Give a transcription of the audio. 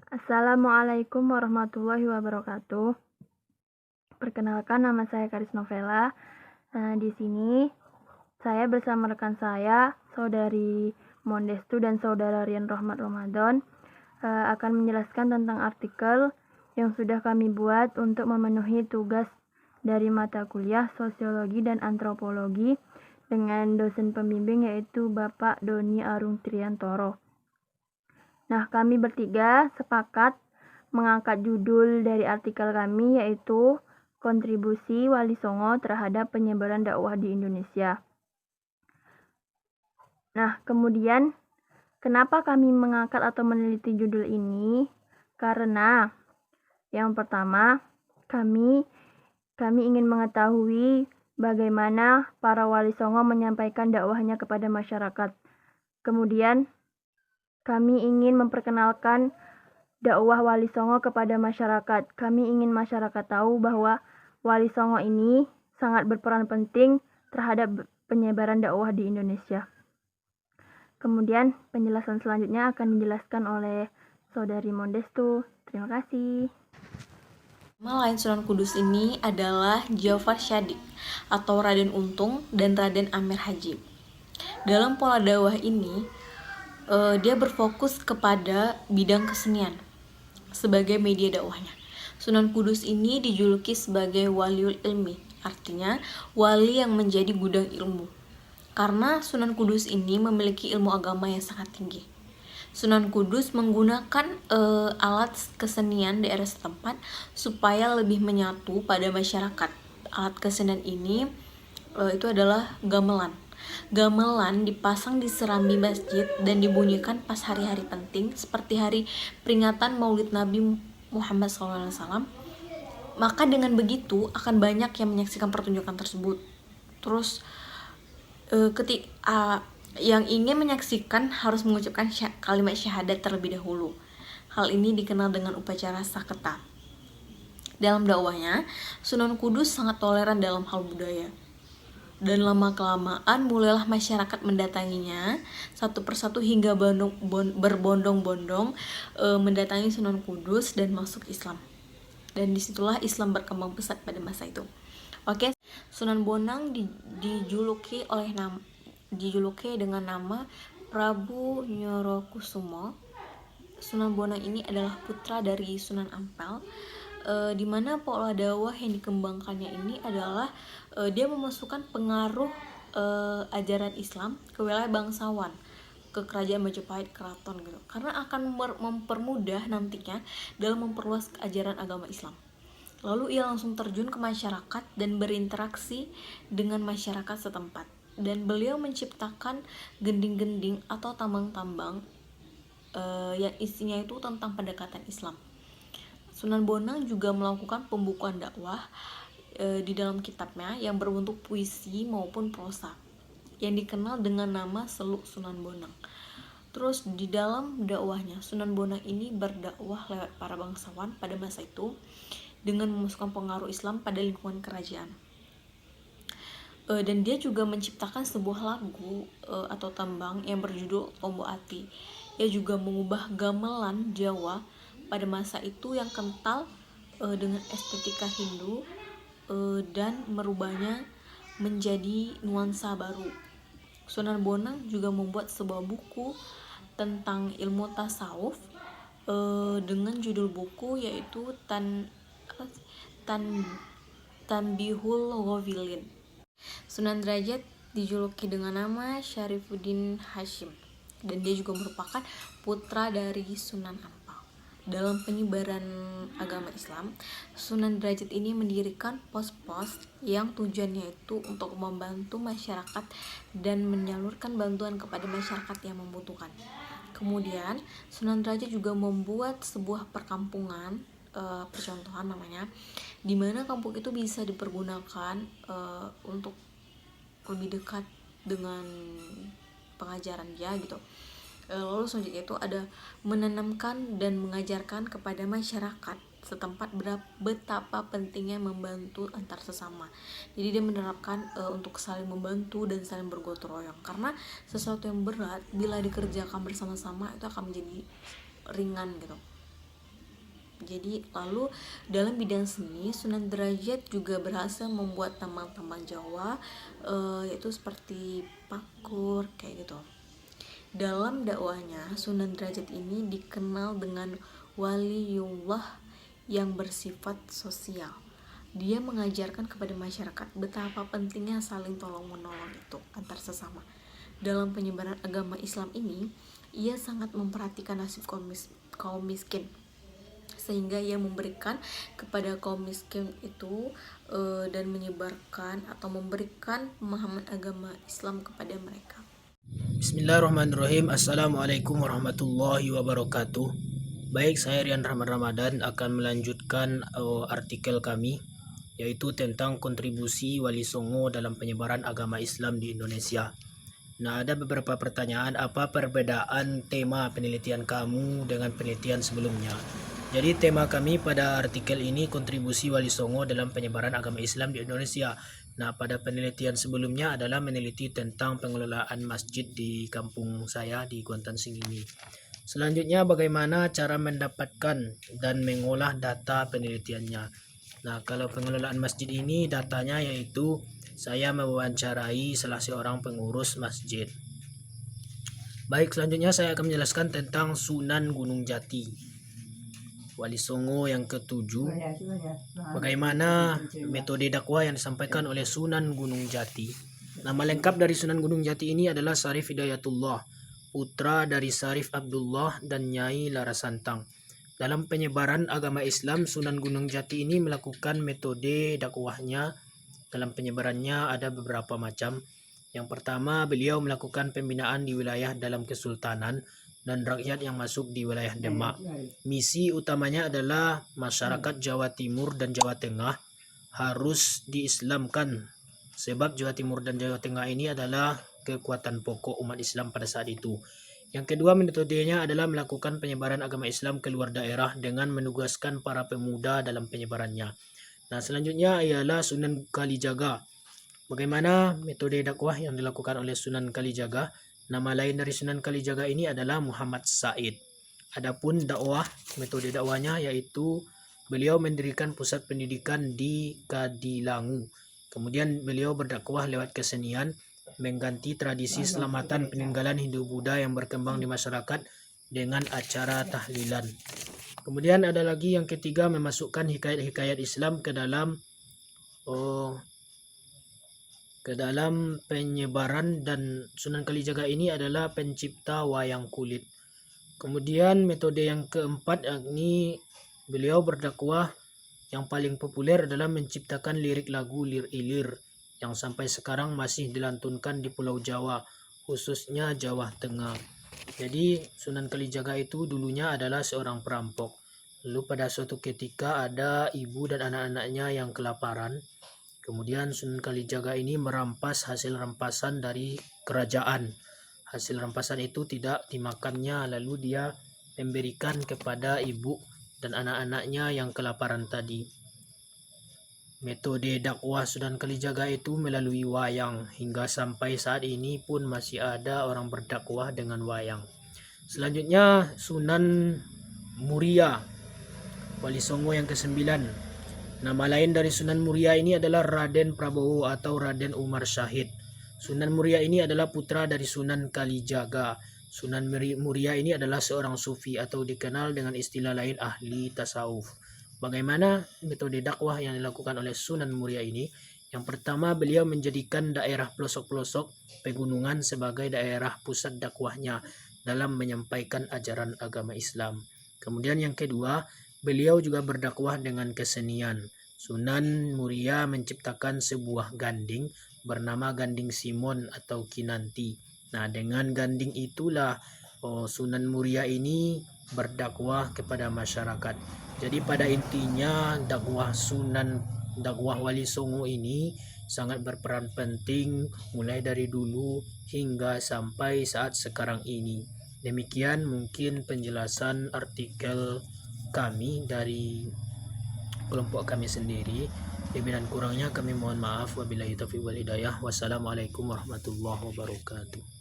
Assalamualaikum warahmatullahi wabarakatuh. Perkenalkan, nama saya Karis Novela. Di sini saya bersama rekan saya, Saudari Mondestu dan Saudara Rian Rahmat Ramadan, akan menjelaskan tentang artikel yang sudah kami buat untuk memenuhi tugas dari mata kuliah Sosiologi dan Antropologi dengan dosen pembimbing yaitu Bapak Doni Arung Triantoro. Nah, kami bertiga sepakat mengangkat judul dari artikel kami yaitu Kontribusi Wali Songo terhadap penyebaran dakwah di Indonesia. Nah, kemudian kenapa kami mengangkat atau meneliti judul ini? Karena yang pertama, kami ingin mengetahui bagaimana para wali songo menyampaikan dakwahnya kepada masyarakat. Kemudian kami ingin memperkenalkan dakwah Wali Songo kepada masyarakat. Kami ingin masyarakat tahu bahwa Wali Songo ini sangat berperan penting terhadap penyebaran dakwah di Indonesia. Kemudian penjelasan selanjutnya akan dijelaskan oleh Saudari Mondestu. Terima kasih. Nama lain Sunan Kudus ini adalah Ja'far Shadiq atau Raden Untung dan Raden Amir Hajib. Dalam pola dakwah ini, dia berfokus kepada bidang kesenian sebagai media dakwahnya. Sunan Kudus ini dijuluki sebagai waliul ilmi, artinya wali yang menjadi gudang ilmu. Karena Sunan Kudus ini memiliki ilmu agama yang sangat tinggi. Sunan Kudus menggunakan alat kesenian daerah setempat supaya lebih menyatu pada masyarakat. Alat kesenian ini itu adalah gamelan. Gamelan dipasang di serambi masjid dan dibunyikan pas hari-hari penting seperti hari peringatan Maulid Nabi Muhammad SAW. Maka dengan begitu akan banyak yang menyaksikan pertunjukan tersebut. Terus yang ingin menyaksikan harus mengucapkan kalimat syahadat terlebih dahulu. Hal ini dikenal dengan upacara saketa. Dalam dakwahnya, Sunan Kudus sangat toleran dalam hal budaya. Dan lama-kelamaan mulailah masyarakat mendatanginya satu persatu hingga berbondong-bondong mendatangi Sunan Kudus dan masuk Islam. Dan disitulah Islam berkembang pesat pada masa itu. Oke, Sunan Bonang dijuluki dengan nama Prabu Nyorokusumo. Sunan Bonang ini adalah putra dari Sunan Ampel, di mana pola dakwah yang dikembangkannya ini adalah dia memasukkan pengaruh ajaran Islam ke wilayah bangsawan, ke kerajaan Majapahit, keraton gitu, karena akan mempermudah nantinya dalam memperluas ajaran agama Islam. Lalu ia langsung terjun ke masyarakat dan berinteraksi dengan masyarakat setempat, dan beliau menciptakan gending-gending atau tambang-tambang yang isinya itu tentang pendekatan Islam. Sunan Bonang juga melakukan pembukuan dakwah di dalam kitabnya yang berbentuk puisi maupun prosa yang dikenal dengan nama Seluk Sunan Bonang. Terus di dalam dakwahnya, Sunan Bonang ini berdakwah lewat para bangsawan pada masa itu dengan memasukkan pengaruh Islam pada lingkungan kerajaan. Dan dia juga menciptakan sebuah lagu atau tambang yang berjudul Tombo Ati. Ia juga mengubah gamelan Jawa pada masa itu yang kental dengan estetika Hindu dan merubahnya menjadi nuansa baru. Sunan Bonang juga membuat sebuah buku tentang ilmu tasawuf dengan judul buku yaitu Tanbihul Ghafilin. Sunan Derajat dijuluki dengan nama Syarifuddin Hashim, dan dia juga merupakan putra dari Sunan Ampel. Dalam penyebaran agama Islam, Sunan Derajat ini mendirikan pos-pos yang tujuannya itu untuk membantu masyarakat dan menyalurkan bantuan kepada masyarakat yang membutuhkan. Kemudian Sunan Derajat juga membuat sebuah perkampungan, percontohan namanya, di mana kampung itu bisa dipergunakan untuk lebih dekat dengan pengajaran dia gitu. Lalu selanjutnya itu ada menanamkan dan mengajarkan kepada masyarakat setempat betapa pentingnya membantu antar sesama. Jadi dia menerapkan untuk saling membantu dan saling bergotong royong, karena sesuatu yang berat bila dikerjakan bersama-sama itu akan menjadi ringan gitu. Jadi lalu dalam bidang seni, Sunan Derajat juga berhasil membuat tambang-tambang Jawa, yaitu seperti pakur kayak gitu. Dalam dakwahnya, Sunan Derajat ini dikenal dengan waliullah yang bersifat sosial. Dia mengajarkan kepada masyarakat betapa pentingnya saling tolong-menolong itu antar sesama. Dalam penyebaran agama Islam ini, ia sangat memperhatikan nasib kaum miskin, sehingga ia memberikan kepada kaum miskin itu dan menyebarkan atau memberikan pemahaman agama Islam kepada mereka. Bismillahirrahmanirrahim. Assalamualaikum warahmatullahi wabarakatuh. Baik, saya Rian Rahman Ramadan akan melanjutkan artikel kami, yaitu tentang kontribusi Wali Songo dalam penyebaran agama Islam di Indonesia. Nah, ada beberapa pertanyaan, apa perbedaan tema penelitian kamu dengan penelitian sebelumnya? Jadi tema kami pada artikel ini kontribusi Wali Songo dalam penyebaran agama Islam di Indonesia. Nah, pada penelitian sebelumnya adalah meneliti tentang pengelolaan masjid di kampung saya di Kuantan Sing ini. Selanjutnya, bagaimana cara mendapatkan dan mengolah data penelitiannya. Nah, kalau pengelolaan masjid ini datanya yaitu saya mewawancarai salah seorang pengurus masjid. Baik, selanjutnya saya akan menjelaskan tentang Sunan Gunung Jati, Wali Songo yang ke-7. Bagaimana metode dakwah yang disampaikan oleh Sunan Gunung Jati. Nama lengkap dari Sunan Gunung Jati ini adalah Syarif Hidayatullah, putra dari Syarif Abdullah dan Nyai Larasantang. Dalam penyebaran agama Islam, Sunan Gunung Jati ini melakukan metode dakwahnya. Dalam penyebarannya ada beberapa macam. Yang pertama, beliau melakukan pembinaan di wilayah dalam kesultanan dan rakyat yang masuk di wilayah Demak. Misi utamanya adalah masyarakat Jawa Timur dan Jawa Tengah harus diislamkan, sebab Jawa Timur dan Jawa Tengah ini adalah kekuatan pokok umat Islam pada saat itu. Yang kedua, metodenya adalah melakukan penyebaran agama Islam keluar daerah dengan menugaskan para pemuda dalam penyebarannya. Nah, selanjutnya ialah Sunan Kalijaga. Bagaimana metode dakwah yang dilakukan oleh Sunan Kalijaga? Nama lain dari Sunan Kalijaga ini adalah Muhammad Said. Adapun dakwah, metode dakwahnya yaitu beliau mendirikan pusat pendidikan di Kadilangu. Kemudian beliau berdakwah lewat kesenian, mengganti tradisi selamatan peninggalan Hindu-Buddha yang berkembang di masyarakat dengan acara tahlilan. Kemudian ada lagi yang ketiga, memasukkan hikayat-hikayat Islam ke dalam penyebaran, dan Sunan Kalijaga ini adalah pencipta wayang kulit. Kemudian metode yang keempat, yakni beliau berdakwah yang paling populer adalah menciptakan lirik lagu Lir-Ilir yang sampai sekarang masih dilantunkan di Pulau Jawa, khususnya Jawa Tengah. Jadi Sunan Kalijaga itu dulunya adalah seorang perampok. Lalu pada suatu ketika ada ibu dan anak-anaknya yang kelaparan. Kemudian Sunan Kalijaga ini merampas hasil rampasan dari kerajaan. Hasil rampasan itu tidak dimakannya, lalu dia memberikan kepada ibu dan anak-anaknya yang kelaparan tadi. Metode dakwah Sunan Kalijaga itu melalui wayang. Hingga sampai saat ini pun masih ada orang berdakwah dengan wayang. Selanjutnya Sunan Muria, Wali Songo yang ke-9. Nama lain dari Sunan Muria ini adalah Raden Prabowo atau Raden Umar Syahid. Sunan Muria ini adalah putra dari Sunan Kalijaga. Sunan Muria ini adalah seorang sufi atau dikenal dengan istilah lain ahli tasawuf. Bagaimana metode dakwah yang dilakukan oleh Sunan Muria ini? Yang pertama, beliau menjadikan daerah pelosok-pelosok pegunungan sebagai daerah pusat dakwahnya dalam menyampaikan ajaran agama Islam. Kemudian yang kedua, beliau juga berdakwah dengan kesenian. Sunan Muria menciptakan sebuah ganding bernama Ganding Simon atau Kinanti. Nah, dengan ganding itulah Sunan Muria ini berdakwah kepada masyarakat. Jadi pada intinya dakwah Wali Songo ini sangat berperan penting mulai dari dulu hingga sampai saat sekarang ini. Demikian mungkin penjelasan artikel kami dari kelompok kami sendiri. Lebih dan kurangnya kami mohon maaf. Wabillahi taufiq wal hidayah. Wassalamualaikum warahmatullahi wabarakatuh.